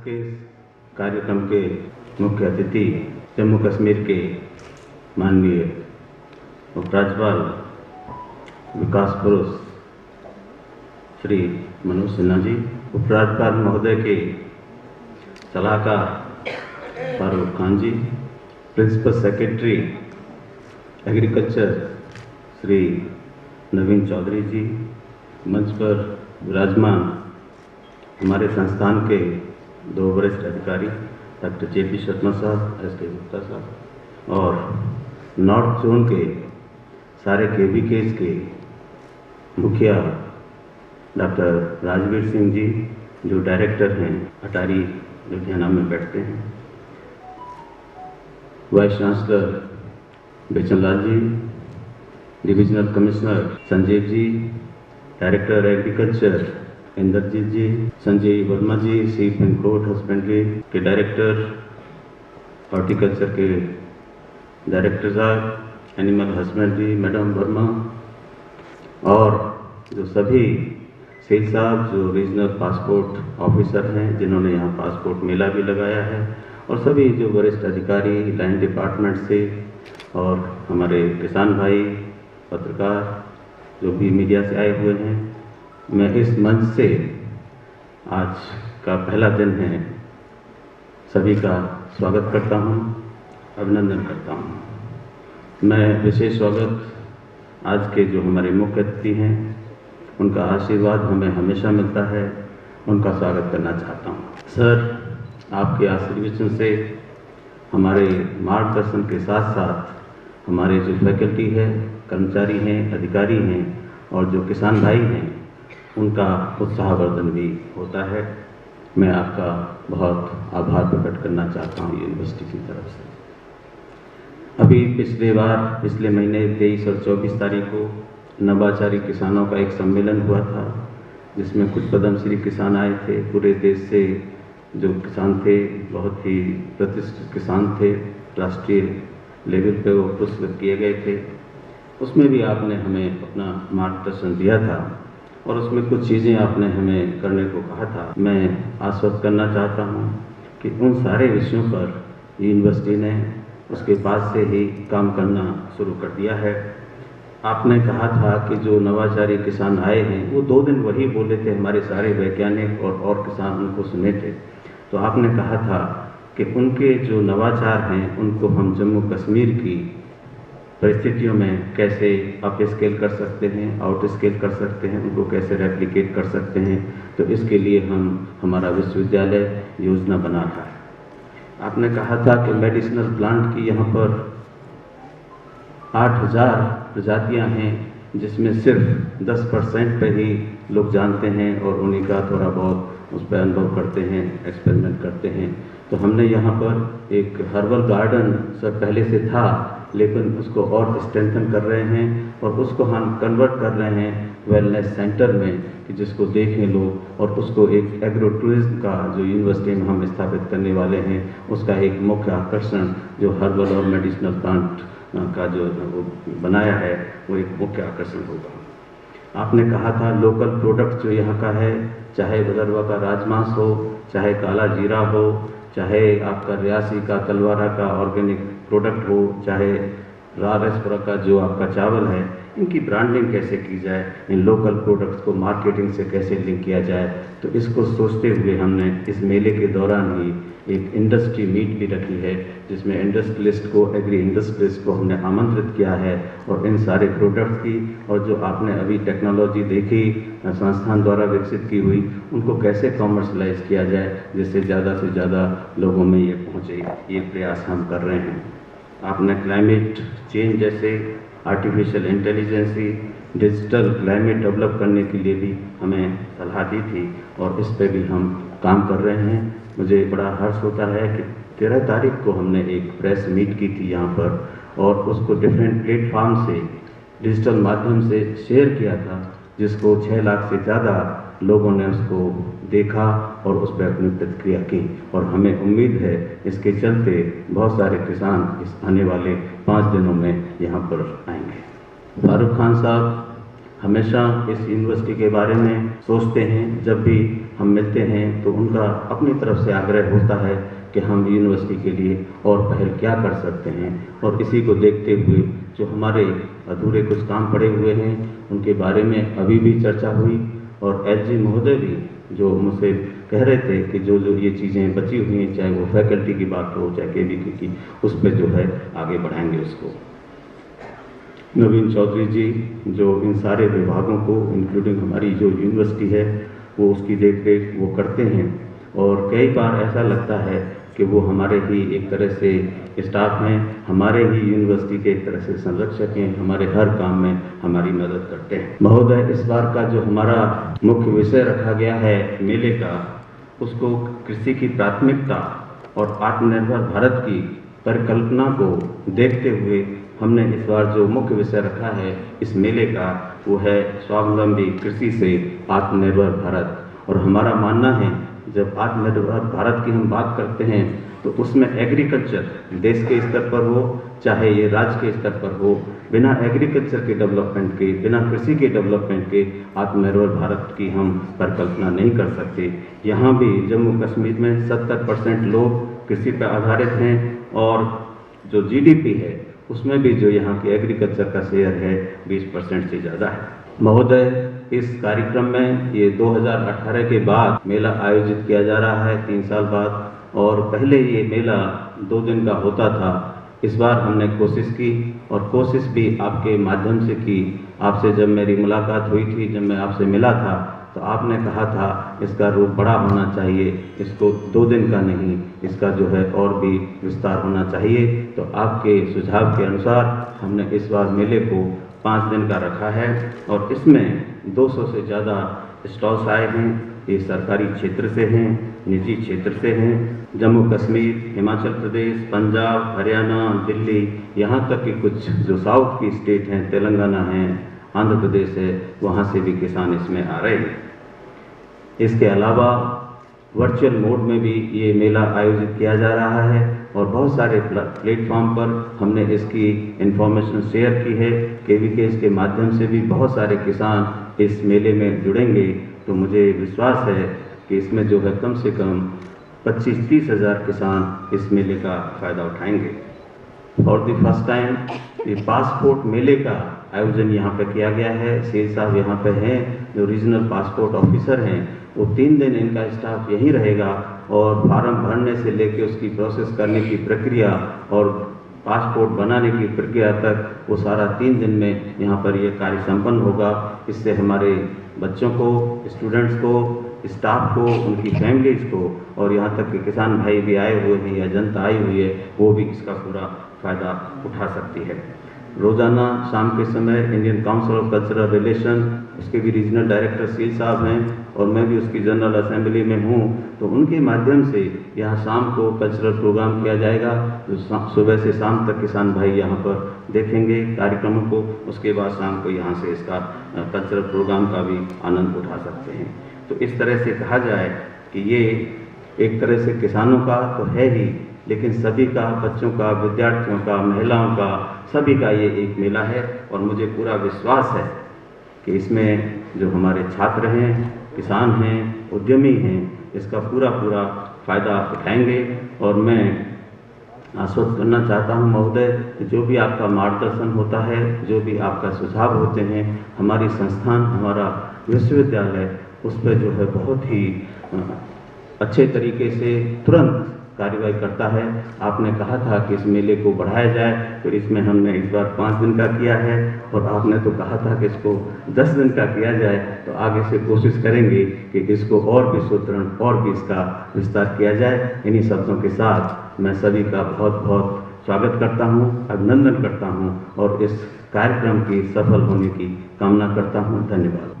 के कार्यक्रम के मुख्य अतिथि जम्मू कश्मीर के माननीय उपराज्यपाल विकास पुरुष श्री मनोज सिन्हा जी, उपराज्यपाल महोदय के सलाहकार फारूक खान जी, प्रिंसिपल सेक्रेटरी एग्रीकल्चर श्री नवीन चौधरी जी, मंच पर विराजमान हमारे संस्थान के दो वरिष्ठ अधिकारी डॉक्टर जे.पी. शर्मा साहब, एस.के. गुप्ता साहब और नॉर्थ जोन के सारे KVKs के मुखिया डॉक्टर राजवीर सिंह जी, जो डायरेक्टर हैं अटारी लुधियाना में बैठते हैं, वाइस चांसलर बेचन Lal ji, divisional commissioner Sanjeev ji, director agriculture Indrajit जी, संजय वर्मा जी, सीप एंड गोट हस्बेंड्री के डायरेक्टर, हॉर्टिकल्चर के डायरेक्टर साहब, एनिमल हस्बेंड्री मैडम वर्मा, और जो सभी सेठ साहब जो रीजनल पासपोर्ट ऑफिसर हैं, जिन्होंने यहाँ पासपोर्ट मेला भी लगाया है, और सभी जो वरिष्ठ अधिकारी लाइन डिपार्टमेंट से, और हमारे किसान भाई पत्रकार जो भी मीडिया से आए हुए हैं, मैं इस मंच से आज का पहला दिन है, सभी का स्वागत करता हूं, अभिनंदन करता हूं। मैं विशेष स्वागत आज के जो हमारे मुख्य अतिथि हैं, उनका आशीर्वाद हमें हमेशा मिलता है, उनका स्वागत करना चाहता हूं। सर, आपके आशीर्वाद से हमारे मार्गदर्शन के साथ साथ हमारे जो फैकल्टी है, कर्मचारी हैं, अधिकारी हैं और जो किसान भाई हैं, उनका उत्साहवर्धन भी होता है। मैं आपका बहुत आभार प्रकट करना चाहता हूँ यूनिवर्सिटी की तरफ से। अभी पिछले महीने 23 और 24 तारीख को नवाचारी किसानों का एक सम्मेलन हुआ था, जिसमें कुछ पद्मश्री किसान आए थे। पूरे देश से जो किसान थे, बहुत ही प्रतिष्ठित किसान थे, राष्ट्रीय लेवल पे वो पुरस्कृत किए गए थे। उसमें भी आपने हमें अपना मार्गदर्शन दिया था और उसमें कुछ चीज़ें आपने हमें करने को कहा था। मैं आश्वस्त करना चाहता हूँ कि उन सारे विषयों पर यूनिवर्सिटी ने उसके बाद से ही काम करना शुरू कर दिया है। आपने कहा था कि जो नवाचारी किसान आए हैं, वो 2 दिन वही बोले थे, हमारे सारे वैज्ञानिक और किसान उनको सुने थे। तो आपने कहा था कि उनके जो नवाचार हैं, उनको हम जम्मू कश्मीर की परिस्थितियों में कैसे अप स्केल कर सकते हैं, आउट स्केल कर सकते हैं, उनको कैसे रेप्लिकेट कर सकते हैं। तो इसके लिए हमारा विश्वविद्यालय योजना बना रहा है। आपने कहा था कि मेडिसिनल प्लांट की यहाँ पर 8000 प्रजातियाँ हैं, जिसमें सिर्फ 10% पे ही लोग जानते हैं और उन्हीं का थोड़ा बहुत उस पर अनुभव करते हैं, एक्सपेरिमेंट करते हैं। तो हमने यहाँ पर एक हर्बल गार्डन सर पहले से था, लेकिन उसको और स्ट्रेंथन कर रहे हैं और उसको हम कन्वर्ट कर रहे हैं वेलनेस सेंटर में, कि जिसको देखें लोग, और उसको एक एग्रो टूरिज्म का जो यूनिवर्सिटी में हम स्थापित करने वाले हैं, उसका एक मुख्य आकर्षण जो हर्बल और मेडिसिनल प्लांट का जो वो बनाया है, वो एक मुख्य आकर्षण होगा। आपने कहा था लोकल प्रोडक्ट जो यहाँ का है, चाहे भदरवा का राजमांस हो, चाहे काला जीरा हो, चाहे आपका रियासी का तलवारा का ऑर्गेनिक प्रोडक्ट हो, चाहे राजपुरा का जो आपका चावल है, इनकी ब्रांडिंग कैसे की जाए, इन लोकल प्रोडक्ट्स को मार्केटिंग से कैसे लिंक किया जाए। तो इसको सोचते हुए हमने इस मेले के दौरान ही एक इंडस्ट्री मीट भी रखी है, जिसमें इंडस्ट्रियलिस्ट को, एग्री इंडस्ट्रियलिस्ट को हमने आमंत्रित किया है, और इन सारे प्रोडक्ट्स की और जो आपने अभी टेक्नोलॉजी देखी संस्थान द्वारा विकसित की हुई, उनको कैसे कॉमर्शलाइज किया जाए, जिससे ज़्यादा से ज़्यादा लोगों में ये पहुँचे, ये प्रयास हम कर रहे हैं। आपने क्लाइमेट चेंज जैसे artificial intelligence, digital climate develop करने के लिए भी हमें सलाह दी थी, और इस पे भी हम काम कर रहे हैं। मुझे बड़ा हर्ष होता है कि 13 तारीख को हमने एक प्रेस मीट की थी यहाँ पर, और उसको डिफरेंट प्लेटफॉर्म से डिजिटल माध्यम से शेयर किया था, जिसको 6 लाख से ज़्यादा लोगों ने उसको देखा और उस पर अपनी प्रतिक्रिया की, और हमें उम्मीद है इसके चलते बहुत सारे किसान इस आने वाले 5 दिनों में यहाँ पर आएंगे। फारूक खान साहब, हमेशा इस यूनिवर्सिटी के बारे में सोचते हैं। जब भी हम मिलते हैं तो उनका अपनी तरफ से आग्रह होता है कि हम यूनिवर्सिटी के लिए और पहल क्या कर सकते हैं, और इसी को देखते हुए जो हमारे अधूरे कुछ काम पड़े हुए हैं उनके बारे में अभी भी चर्चा हुई। और एसजी महोदय भी जो मुझसे कह रहे थे कि जो जो ये चीज़ें बची हुई हैं, चाहे वो फैकल्टी की बात हो चाहे केवीके की, उस पर जो है आगे बढ़ाएंगे उसको। नवीन चौधरी जी जो इन सारे विभागों को इंक्लूडिंग हमारी जो यूनिवर्सिटी है वो उसकी देख रेख वो करते हैं, और कई बार ऐसा लगता है कि वो हमारे ही एक तरह से स्टाफ हैं, हमारे ही यूनिवर्सिटी के एक तरह से संरक्षक हैं, हमारे हर काम में हमारी मदद करते हैं। महोदय, इस बार का जो हमारा मुख्य विषय रखा गया है मेले का, उसको कृषि की प्राथमिकता और आत्मनिर्भर भारत की परिकल्पना को देखते हुए हमने इस बार जो मुख्य विषय रखा है इस मेले का वो है स्वावलंबी कृषि से आत्मनिर्भर भारत। और हमारा मानना है जब आत्मनिर्भर भारत की हम बात करते हैं तो उसमें एग्रीकल्चर देश के स्तर पर हो चाहे ये राज्य के स्तर पर हो, बिना एग्रीकल्चर के डेवलपमेंट के, बिना कृषि के डेवलपमेंट के आत्मनिर्भर भारत की हम परिकल्पना नहीं कर सकते। यहाँ भी जम्मू कश्मीर में 70% लोग कृषि पर आधारित हैं, और जो जीडीपी है उसमें भी जो यहाँ की एग्रीकल्चर का शेयर है 20% से ज़्यादा है। महोदय, इस कार्यक्रम में ये 2018 के बाद मेला आयोजित किया जा रहा है 3 साल बाद, और पहले ये मेला 2 दिन का होता था। इस बार हमने कोशिश की, और कोशिश भी आपके माध्यम से की। आपसे जब मेरी मुलाकात हुई थी, जब मैं आपसे मिला था, तो आपने कहा था इसका रूप बड़ा होना चाहिए, इसको 2 दिन का नहीं, इसका जो है और भी विस्तार होना चाहिए। तो आपके सुझाव के अनुसार हमने इस बार मेले को 5 दिन का रखा है, और इसमें 200 से ज़्यादा स्टॉल्स आए हैं। ये सरकारी क्षेत्र से हैं, निजी क्षेत्र से हैं, जम्मू कश्मीर, हिमाचल प्रदेश, पंजाब, हरियाणा, दिल्ली, यहाँ तक कि कुछ जो साउथ की स्टेट हैं, तेलंगाना है, आंध्र प्रदेश है, वहाँ से भी किसान इसमें आ रहे हैं। इसके अलावा वर्चुअल मोड में भी ये मेला आयोजित किया जा रहा है, और बहुत सारे प्लेटफॉर्म पर हमने इसकी इन्फॉर्मेशन शेयर की है। केवीके के माध्यम से भी बहुत सारे किसान इस मेले में जुड़ेंगे। तो मुझे विश्वास है कि इसमें जो है कम से कम 25-30 हज़ार किसान इस मेले का फ़ायदा उठाएंगे। फॉर द फर्स्ट टाइम ये पासपोर्ट मेले का आयोजन यहाँ पे किया गया है। शेर साहब यहाँ पे हैं जो रीजनल पासपोर्ट ऑफिसर हैं, वो 3 दिन इनका स्टाफ यहीं रहेगा, और फार्म भरने से लेकर उसकी प्रोसेस करने की प्रक्रिया और पासपोर्ट बनाने की प्रक्रिया तक वो सारा 3 दिन में यहाँ पर ये कार्य संपन्न होगा। इससे हमारे बच्चों को, स्टूडेंट्स को, स्टाफ को, उनकी फैमिलीज़ को, और यहाँ तक कि किसान भाई भी आए हुए हैं या जनता आई हुई है, वो भी इसका पूरा फ़ायदा उठा सकती है। रोज़ाना शाम के समय Indian council of cultural relation, उसके भी रीजनल डायरेक्टर सील साहब हैं, और मैं भी उसकी जनरल असेंबली में हूँ, तो उनके माध्यम से यहाँ शाम को कल्चरल प्रोग्राम किया जाएगा, जो सुबह से शाम तक किसान भाई यहाँ पर देखेंगे कार्यक्रमों को। उसके बाद शाम को यहाँ से इसका कल्चरल प्रोग्राम का भी आनंद उठा सकते हैं। तो इस तरह से कहा जाए कि ये एक तरह से किसानों का तो है ही, लेकिन सभी का, बच्चों का, विद्यार्थियों का, महिलाओं का, सभी का ये एक मेला है। और मुझे पूरा विश्वास है कि इसमें जो हमारे छात्र हैं, किसान हैं, उद्यमी हैं, इसका पूरा फ़ायदा उठाएंगे। और मैं आश्वस्त करना चाहता हूं महोदय कि जो भी आपका मार्गदर्शन होता है, जो भी आपका सुझाव होते हैं, हमारी संस्थान, हमारा विश्वविद्यालय उस पर जो है बहुत ही अच्छे तरीके से तुरंत कार्रवाई करता है। आपने कहा था कि इस मेले को बढ़ाया जाए, तो इसमें हमने इस बार 5 दिन का किया है, और आपने तो कहा था कि इसको 10 दिन का किया जाए। तो आगे से कोशिश करेंगे कि इसको और भी सुदृढ़ और भी इसका विस्तार किया जाए। इन्हीं शब्दों के साथ मैं सभी का बहुत बहुत स्वागत करता हूं, अभिनंदन करता हूं, और इस कार्यक्रम की सफल होने की कामना करता हूं। धन्यवाद।